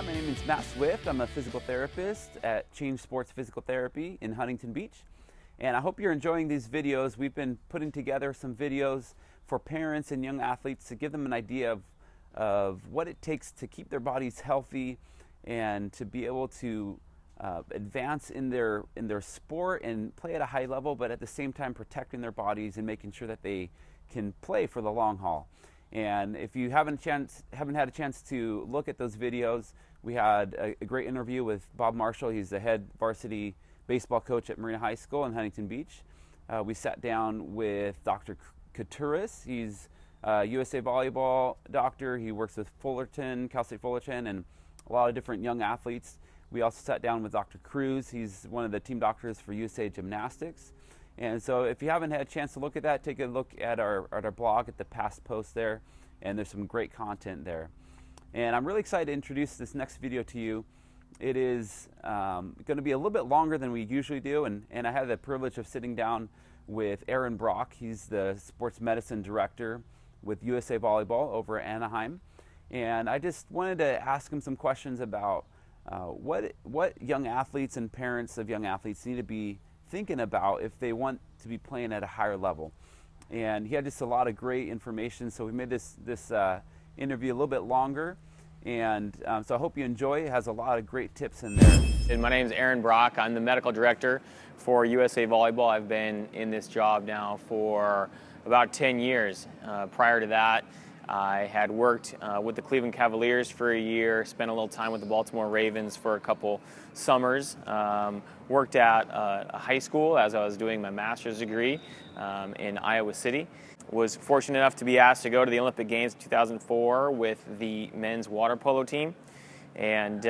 My name is Matt Swift. I'm a physical therapist at Change Sports Physical Therapy in Huntington Beach. And I hope you're enjoying these videos. We've been putting together some videos for parents and young athletes to give them an idea of what it takes to keep their bodies healthy and to be able to advance in their sport and play at a high level, but at the same time protecting their bodies and making sure that they can play for the long haul. And if you haven't had a chance to look at those videos, we had a great interview with Bob Marshall. He's the head varsity baseball coach at Marina High School in Huntington Beach. We sat down with Dr. Couturis. He's a USA Volleyball doctor. He works with Fullerton, Cal State Fullerton, and a lot of different young athletes. We also sat down with Dr. Cruz. He's one of the team doctors for USA Gymnastics. And so if you haven't had a chance to look at that, take a look at our blog at the past posts there, and there's some great content there. And I'm really excited to introduce this next video to you. It is going to be a little bit longer than we usually do, and I had the privilege of sitting down with Aaron Brock. He's the sports medicine director with USA Volleyball over at Anaheim. And I just wanted to ask him some questions about what young athletes and parents of young athletes need to be thinking about if they want to be playing at a higher level. And he had just a lot of great information, so we made this interview a little bit longer, and so I hope you enjoy it. It has a lot of great tips in there. And my name is Aaron Brock. I'm the medical director for USA Volleyball. I've been in this job now for about 10 years. Prior to that, I had worked with the Cleveland Cavaliers for a year, spent a little time with the Baltimore Ravens for a couple summers, worked at a high school as I was doing my master's degree in Iowa City. Was fortunate enough to be asked to go to the Olympic Games in 2004 with the men's water polo team. And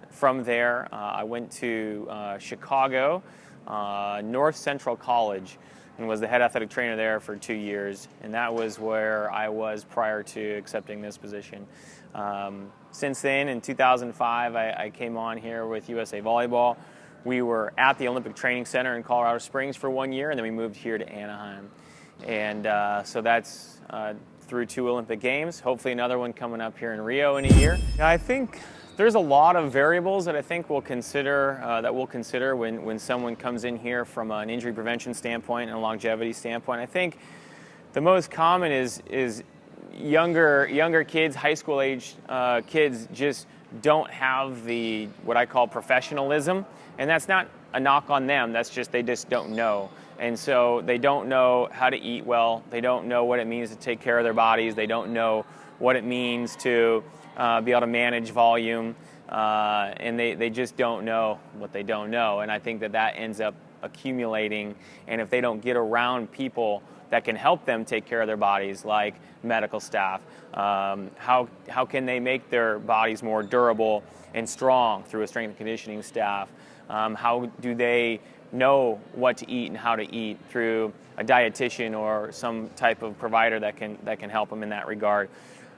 from there, I went to Chicago, North Central College, and was the head athletic trainer there for 2 years. And that was where I was prior to accepting this position. Since then, in 2005, I came on here with USA Volleyball. We were at the Olympic Training Center in Colorado Springs for 1 year, and then we moved here to Anaheim. And so that's through 2 Olympic Games, hopefully another one coming up here in Rio in a year. I think there's a lot of variables that I think we'll consider, when someone comes in here from an injury prevention standpoint and a longevity standpoint. I think the most common is younger kids, high school age kids, just don't have the what I call professionalism, and that's not a knock on them. That's just they just don't know. And so they don't know how to eat well. They don't know what it means to take care of their bodies. They don't know what it means to be able to manage volume, and they just don't know what they don't know. And I think that ends up accumulating, and if they don't get around people that can help them take care of their bodies, like medical staff, how can they make their bodies more durable and strong through a strength and conditioning staff? How do they know what to eat and how to eat through a dietitian or some type of provider that can help them in that regard?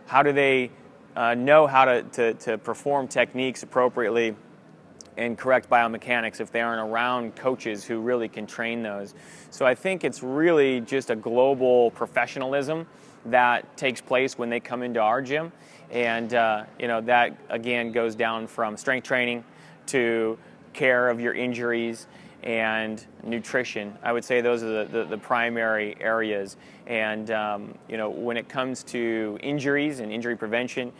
How do they know how to perform techniques appropriately and correct biomechanics if they aren't around coaches who really can train those? So I think it's really just a global professionalism that takes place when they come into our gym, and that again goes down from strength training to care of your injuries and nutrition. I would say those are the primary areas. And when it comes to injuries and injury prevention,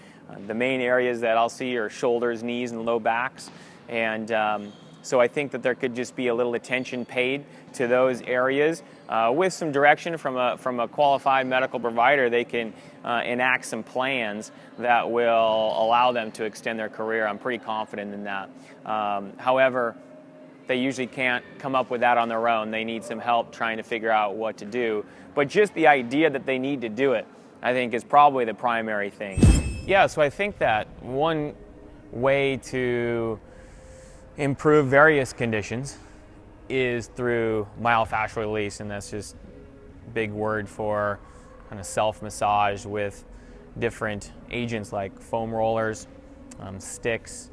the main areas that I'll see are shoulders, knees, and low backs. And so I think that there could just be a little attention paid to those areas. With some direction from a qualified medical provider, they can enact some plans that will allow them to extend their career. I'm pretty confident in that. However, they usually can't come up with that on their own. They need some help trying to figure out what to do. But just the idea that they need to do it, I think, is probably the primary thing. Yeah, so I think that one way to improve various conditions is through myofascial release, and that's just a big word for kind of self-massage with different agents like foam rollers, sticks,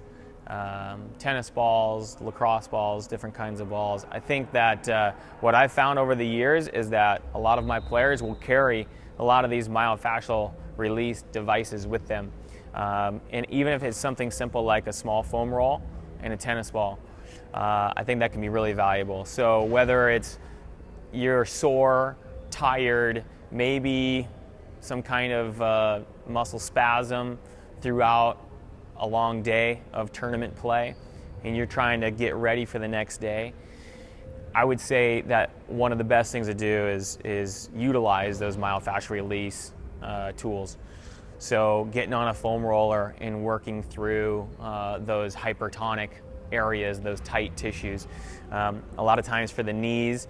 tennis balls, lacrosse balls, different kinds of balls. I think that what I've found over the years is that a lot of my players will carry a lot of these myofascial release devices with them. And even if it's something simple like a small foam roll and a tennis ball, I think that can be really valuable. So whether it's you're sore, tired, maybe some kind of muscle spasm throughout a long day of tournament play, and you're trying to get ready for the next day, I would say that one of the best things to do is utilize those myofascial release tools. So getting on a foam roller and working through those hypertonic areas, those tight tissues. A lot of times for the knees,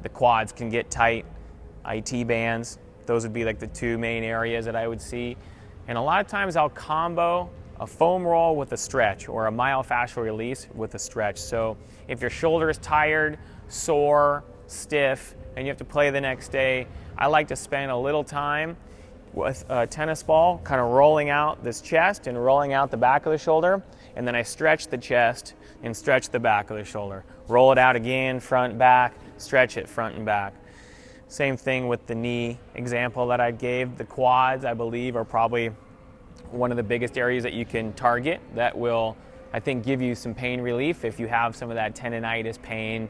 the quads can get tight. IT bands, those would be like the two main areas that I would see. And a lot of times I'll combo a foam roll with a stretch, or a myofascial release with a stretch. So if your shoulder is tired, sore, stiff, and you have to play the next day, I like to spend a little time with a tennis ball, kind of rolling out this chest and rolling out the back of the shoulder, and then I stretch the chest and stretch the back of the shoulder. Roll it out again, front, back, stretch it front and back. Same thing with the knee example that I gave. The quads, I believe, are probably one of the biggest areas that you can target that will, I think, give you some pain relief if you have some of that tendonitis pain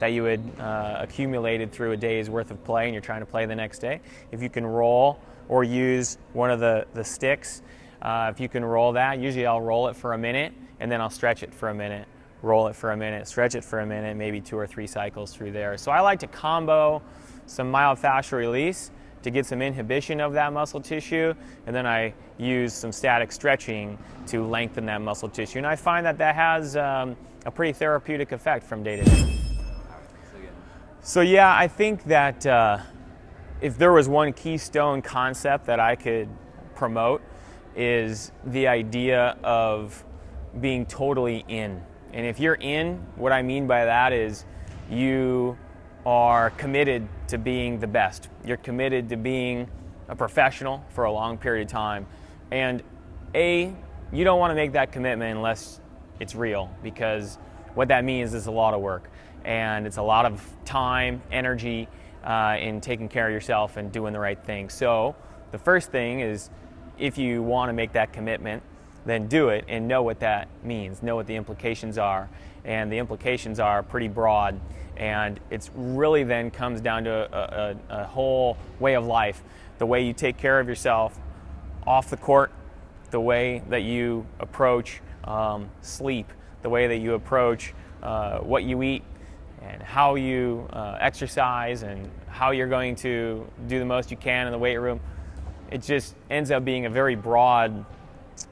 that you had accumulated through a day's worth of play and you're trying to play the next day. If you can roll or use one of the sticks, if you can roll that, usually I'll roll it for a minute and then I'll stretch it for a minute, roll it for a minute, stretch it for a minute, maybe 2 or 3 cycles through there. So I like to combo some myofascial release to get some inhibition of that muscle tissue, and then I use some static stretching to lengthen that muscle tissue. And I find that that has a pretty therapeutic effect from day to day. So yeah, I think that if there was one keystone concept that I could promote, is the idea of being totally in. And if you're in, what I mean by that is you are committed to being the best. You're committed to being a professional for a long period of time. And you don't want to make that commitment unless it's real, because what that means is a lot of work. And it's a lot of time, energy in taking care of yourself and doing the right thing. So the first thing is, if you want to make that commitment, then do it and know what that means, know what the implications are. And the implications are pretty broad. And it's really then comes down to a whole way of life. The way you take care of yourself off the court, the way that you approach sleep, the way that you approach what you eat, and how you exercise, and how you're going to do the most you can in the weight room. It just ends up being a very broad,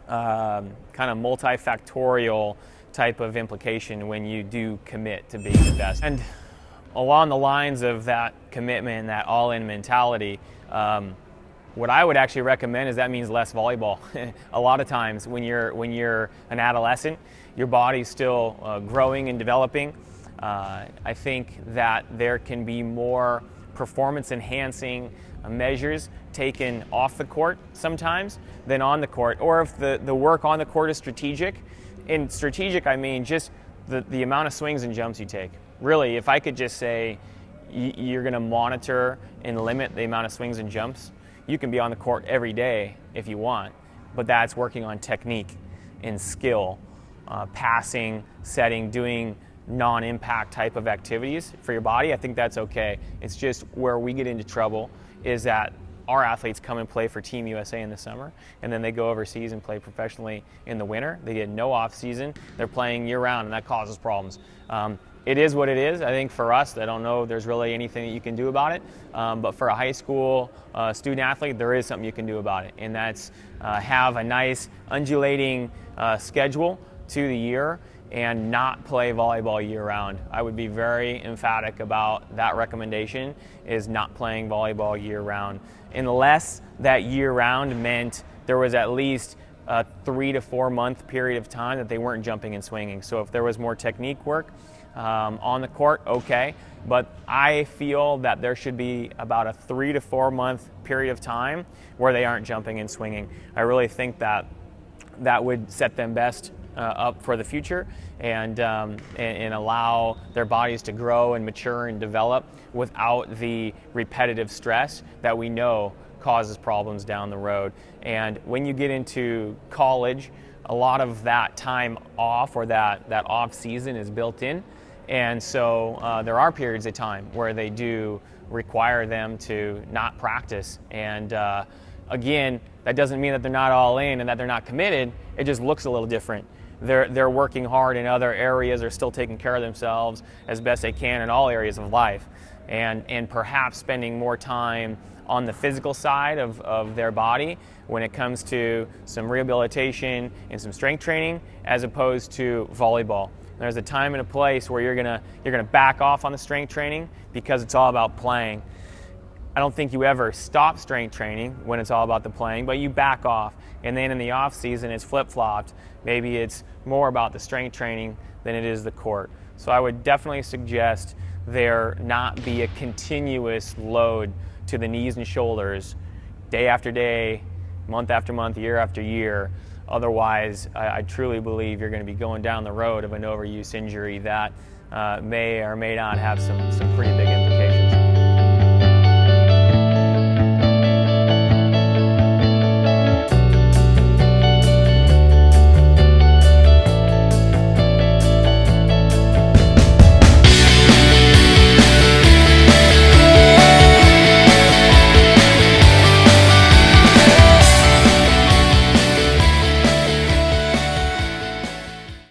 kind of multifactorial type of implication when you do commit to being the best. And along the lines of that commitment and that all-in mentality, what I would actually recommend is that means less volleyball. A lot of times when you're an adolescent, your body's still growing and developing. I think that there can be more performance-enhancing measures taken off the court sometimes than on the court, or if the work on the court is strategic. In strategic, I mean just the amount of swings and jumps you take. Really, if I could just say you're going to monitor and limit the amount of swings and jumps, you can be on the court every day if you want, but that's working on technique and skill, passing, setting, doing non-impact type of activities for your body. I think that's okay. It's just where we get into trouble is that our athletes come and play for Team USA in the summer, and then they go overseas and play professionally in the winter. They get no off season. They're playing year round, and that causes problems. It is what it is. I think for us, I don't know there's really anything that you can do about it, but for a high school student athlete, there is something you can do about it, and that's have a nice undulating schedule to the year and not play volleyball year-round. I would be very emphatic about that recommendation, is not playing volleyball year-round, unless that year-round meant there was at least a 3 to 4 month period of time that they weren't jumping and swinging. So if there was more technique work on the court, okay, but I feel that there should be about a 3 to 4 month period of time where they aren't jumping and swinging. I really think that that would set them best up for the future, and allow their bodies to grow and mature and develop without the repetitive stress that we know causes problems down the road. And when you get into college, a lot of that time off, or that off season, is built in. And so there are periods of time where they do require them to not practice. And again, that doesn't mean that they're not all in and that they're not committed. It just looks a little different. They're working hard in other areas. They're still taking care of themselves as best they can in all areas of life, and perhaps spending more time on the physical side of their body when it comes to some rehabilitation and some strength training, as opposed to volleyball. There's a time and a place where you're gonna back off on the strength training because it's all about playing. I don't think you ever stop strength training when it's all about the playing, but you back off. And then in the off season, it's flip-flopped. Maybe it's more about the strength training than it is the court. So I would definitely suggest there not be a continuous load to the knees and shoulders day after day, month after month, year after year. Otherwise, I truly believe you're going to be going down the road of an overuse injury that may or may not have some pretty big